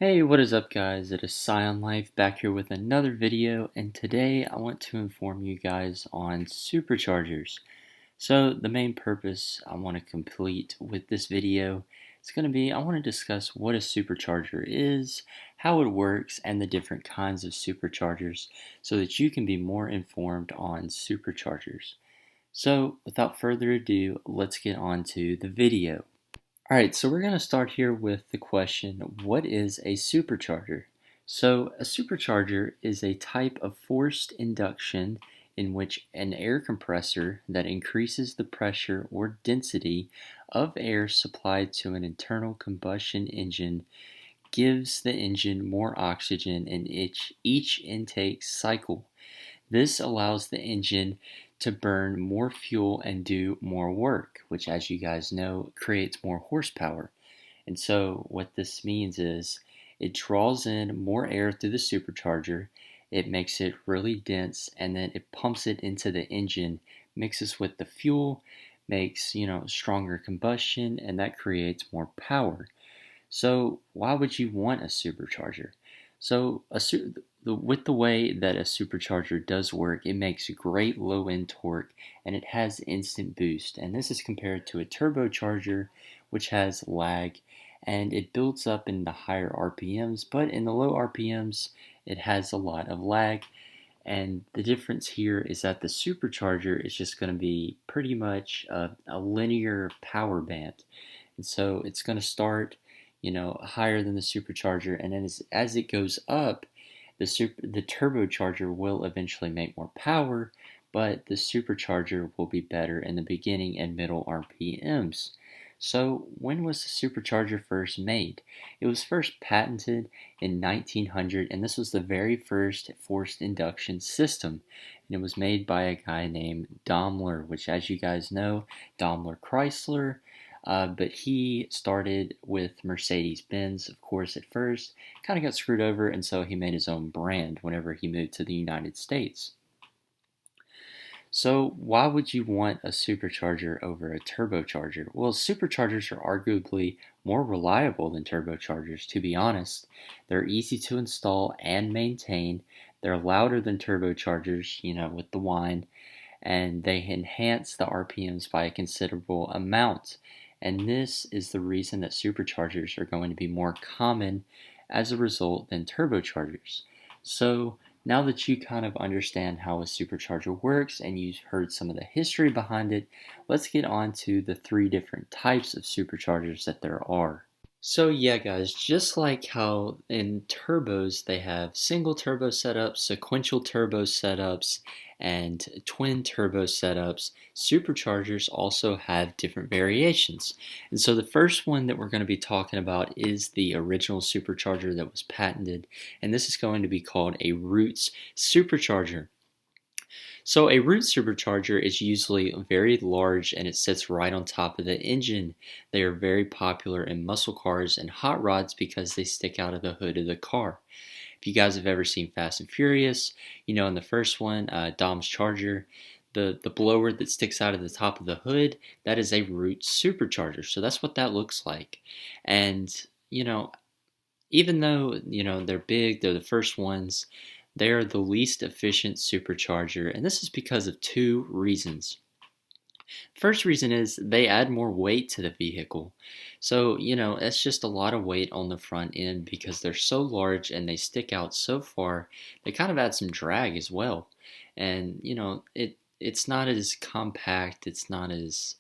Hey, what is up guys? It is Scion Life back here with another video, and today I want to inform you guys on superchargers. So the main purpose I want to complete with this video is going to be I want to discuss what a supercharger is, how it works, and the different kinds of superchargers so that you can be more informed on superchargers. So without further ado, let's get on to the video. Alright, so we're going to start here with the question, what is a supercharger? So a supercharger is a type of forced induction in which an air compressor that increases the pressure or density of air supplied to an internal combustion engine gives the engine more oxygen in each intake cycle. This allows the engine to burn more fuel and do more work, which, as you guys know, creates more horsepower. And so what this means is it draws in more air through the supercharger, it makes it really dense, and then it pumps it into the engine, mixes with the fuel, makes, stronger combustion, and that creates more power. So why would you want a supercharger? So with the way that a supercharger does work, it makes great low-end torque and it has instant boost. And this is compared to a turbocharger, which has lag and it builds up in the higher RPMs, but in the low RPMs, it has a lot of lag. And the difference here is that the supercharger is just going to be pretty much a linear power band. And so it's going to start higher than the supercharger, and then as it goes up, the turbocharger will eventually make more power, but the supercharger will be better in the beginning and middle RPMs. So when was the supercharger first made? It was first patented in 1900, and this was the very first forced induction system. And it was made by a guy named Daimler, which, as you guys know, Daimler Chrysler. But he started with Mercedes-Benz, of course, at first. Kind of got screwed over, and so he made his own brand whenever he moved to the United States. So why would you want a supercharger over a turbocharger? Well, superchargers are arguably more reliable than turbochargers, to be honest. They're easy to install and maintain. They're louder than turbochargers, with the whine, and they enhance the RPMs by a considerable amount. And this is the reason that superchargers are going to be more common as a result than turbochargers. So now that you kind of understand how a supercharger works and you've heard some of the history behind it, let's get on to the three different types of superchargers that there are. So yeah guys, just like how in turbos they have single turbo setups, sequential turbo setups, and twin turbo setups, superchargers also have different variations. And so the first one that we're going to be talking about is the original supercharger that was patented, and this is going to be called a Roots supercharger. So a root supercharger is usually very large and it sits right on top of the engine. They are very popular in muscle cars and hot rods because they stick out of the hood of the car. If you guys have ever seen Fast and Furious, in the first one, Dom's Charger, the blower that sticks out of the top of the hood, that is a root supercharger. So that's what that looks like. And, even though, they're big, they're the first ones, they are the least efficient supercharger, and this is because of two reasons. First reason is they add more weight to the vehicle. So, it's just a lot of weight on the front end because they're so large and they stick out so far. They kind of add some drag as well. And, it's not as compact, it's not as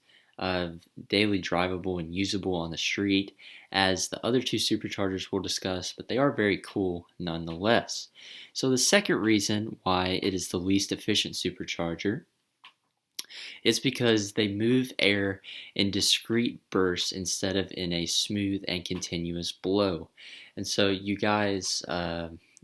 daily drivable and usable on the street as the other two superchargers we'll discuss, but they are very cool nonetheless. So the second reason why it is the least efficient supercharger is because they move air in discrete bursts instead of in a smooth and continuous blow. And so you guys,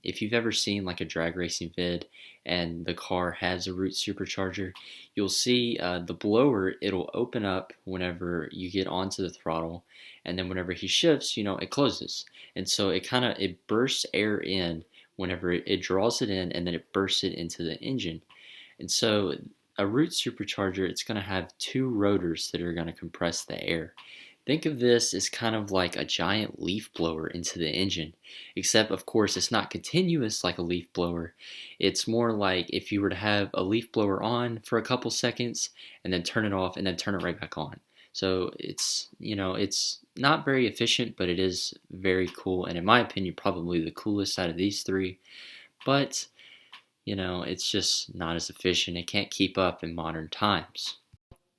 if you've ever seen like a drag racing vid and the car has a root supercharger, you'll see the blower, it'll open up whenever you get onto the throttle, and then whenever he shifts, it closes. And so it bursts air in whenever it draws it in, and then it bursts it into the engine. And so a root supercharger, it's going to have two rotors that are going to compress the air. Think of this as kind of like a giant leaf blower into the engine, except of course it's not continuous like a leaf blower. It's more like if you were to have a leaf blower on for a couple seconds and then turn it off and then turn it right back on. So it's not very efficient, but it is very cool, and in my opinion, probably the coolest out of these three. But, it's just not as efficient. It can't keep up in modern times.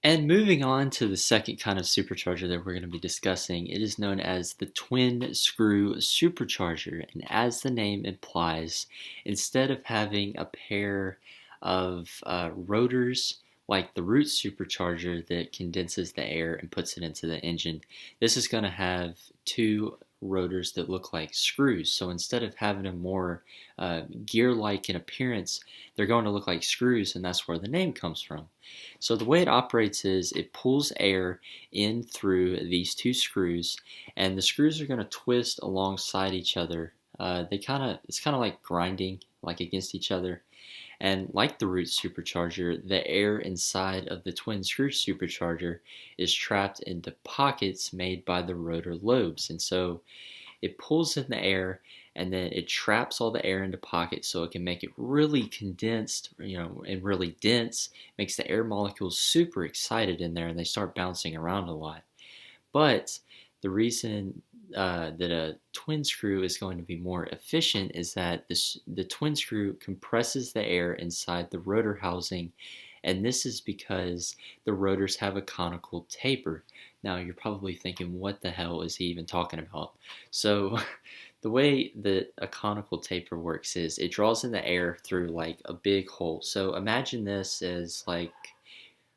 And moving on to the second kind of supercharger that we're going to be discussing, it is known as the twin screw supercharger. And as the name implies, instead of having a pair of rotors like the root supercharger that condenses the air and puts it into the engine, this is going to have two rotors that look like screws. So instead of having a more gear-like in appearance, they're going to look like screws, and that's where the name comes from. So the way it operates is it pulls air in through these two screws, and the screws are going to twist alongside each other. It's kind of like grinding, like against each other. And like the root supercharger, the air inside of the twin screw supercharger is trapped into pockets made by the rotor lobes. And so it pulls in the air and then it traps all the air into pockets so it can make it really condensed, and really dense, makes the air molecules super excited in there and they start bouncing around a lot. But the reason that a twin screw is going to be more efficient is that the twin screw compresses the air inside the rotor housing, and this is because the rotors have a conical taper. Now you're probably thinking, what the hell is he even talking about? So the way that a conical taper works is it draws in the air through like a big hole. So imagine this as like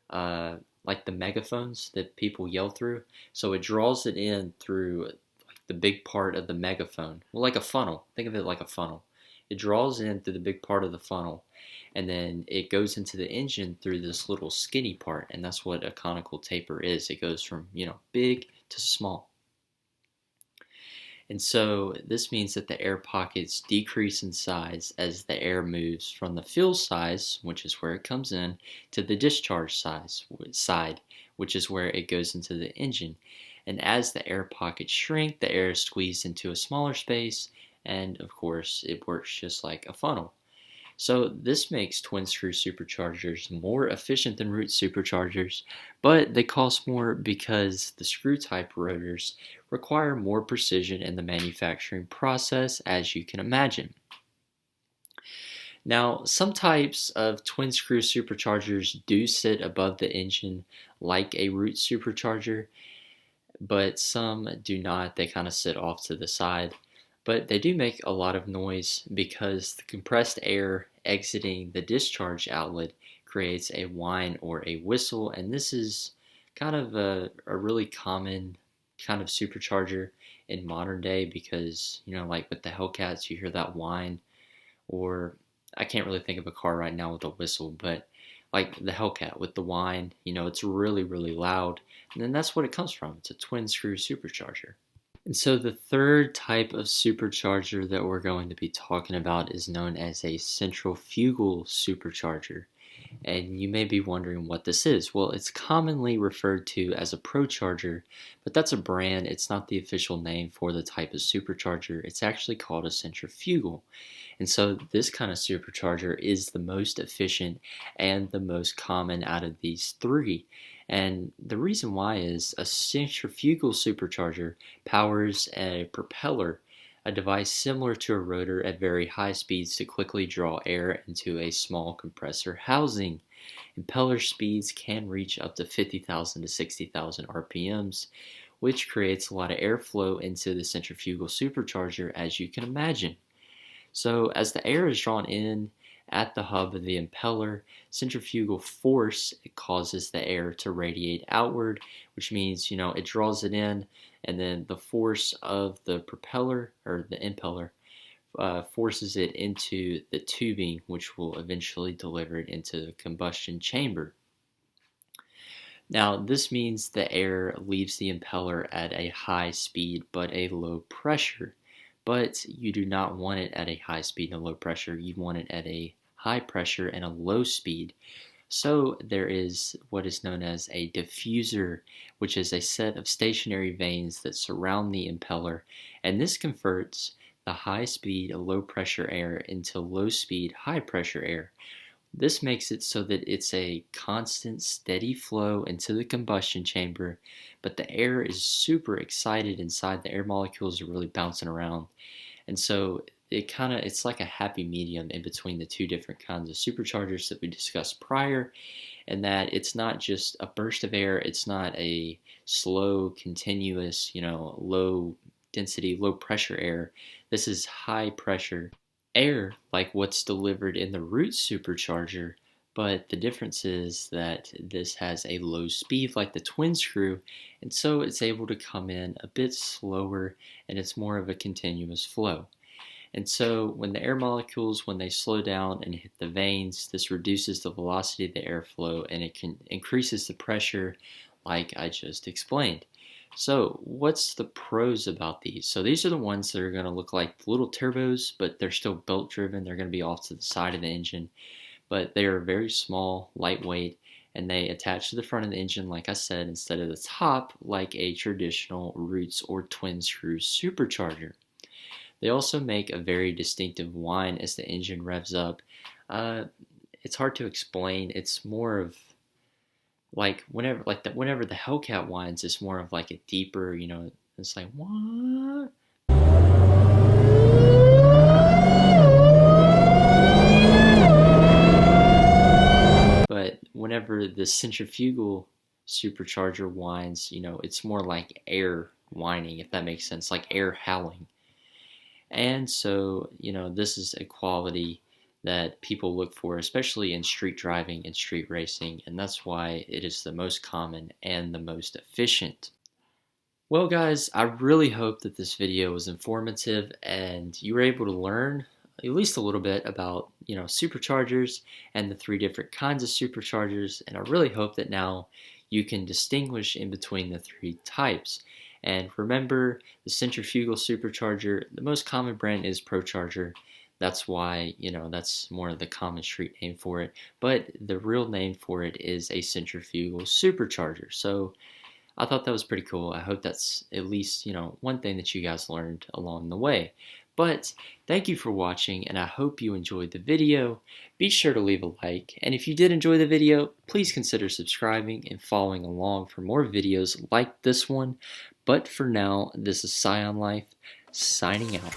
the megaphones that people yell through. So it draws it in through like the big part of the megaphone. Well, like a funnel. Think of it like a funnel. It draws in through the big part of the funnel, and then it goes into the engine through this little skinny part, and that's what a conical taper is. It goes from, big to small. And so this means that the air pockets decrease in size as the air moves from the fill size, which is where it comes in, to the discharge side, which is where it goes into the engine. And as the air pockets shrink, the air is squeezed into a smaller space, and of course, it works just like a funnel. So this makes twin screw superchargers more efficient than root superchargers, but they cost more because the screw type rotors require more precision in the manufacturing process, as you can imagine. Now, some types of twin screw superchargers do sit above the engine like a root supercharger, but some do not. They kind of sit off to the side. But they do make a lot of noise because the compressed air exiting the discharge outlet creates a whine or a whistle, and this is kind of a really common kind of supercharger in modern day because, like with the Hellcats, you hear that whine, or I can't really think of a car right now with a whistle, but like the Hellcat with the whine, it's really, really loud, and then that's what it comes from. It's a twin screw supercharger. And so the third type of supercharger that we're going to be talking about is known as a centrifugal supercharger. And you may be wondering what this is. Well, it's commonly referred to as a procharger, but that's a brand. It's not the official name for the type of supercharger. It's actually called a centrifugal. And so this kind of supercharger is the most efficient and the most common out of these three. And the reason why is a centrifugal supercharger powers a propeller, a device similar to a rotor at very high speeds to quickly draw air into a small compressor housing. Impeller speeds can reach up to 50,000 to 60,000 RPMs, which creates a lot of airflow into the centrifugal supercharger, as you can imagine. So as the air is drawn in at the hub of the impeller, centrifugal force causes the air to radiate outward, which means, it draws it in, and then the force of the propeller, or the impeller, forces it into the tubing, which will eventually deliver it into the combustion chamber. Now, this means the air leaves the impeller at a high speed but a low pressure. But you do not want it at a high speed and a low pressure. You want it at a high pressure and a low speed. So there is what is known as a diffuser, which is a set of stationary vanes that surround the impeller, and this converts the high speed low pressure air into low speed high pressure air. This makes it so that it's a constant, steady flow into the combustion chamber, but the air is super excited inside. The air molecules are really bouncing around. And so it's like a happy medium in between the two different kinds of superchargers that we discussed prior, and that it's not just a burst of air, it's not a slow, continuous, low density, low pressure air. This is high pressure air like what's delivered in the root supercharger, but the difference is that this has a low speed like the twin screw, and so it's able to come in a bit slower and it's more of a continuous flow. And so when the air molecules, when they slow down and hit the vanes, this reduces the velocity of the airflow and it can increases the pressure like I just explained. So what's the pros about these? So these are the ones that are going to look like little turbos, but they're still belt driven. They're going to be off to the side of the engine, but they are very small, lightweight, and they attach to the front of the engine, like I said, instead of the top, like a traditional Roots or twin screw supercharger. They also make a very distinctive whine as the engine revs up. It's hard to explain. It's more of like whenever the Hellcat whines, it's more of like a deeper, it's like what? But whenever the centrifugal supercharger whines, it's more like air whining, if that makes sense, like air howling. And so, this is a quality that people look for, especially in street driving and street racing, and that's why it is the most common and the most efficient. Well, guys, I really hope that this video was informative and you were able to learn at least a little bit about, superchargers and the three different kinds of superchargers, and I really hope that now you can distinguish in between the three types. And remember, the centrifugal supercharger, the most common brand is ProCharger. That's why, that's more of the common street name for it. But the real name for it is a centrifugal supercharger. So I thought that was pretty cool. I hope that's at least, one thing that you guys learned along the way. But thank you for watching, and I hope you enjoyed the video. Be sure to leave a like, and if you did enjoy the video, please consider subscribing and following along for more videos like this one. But for now, this is Scion Life, signing out.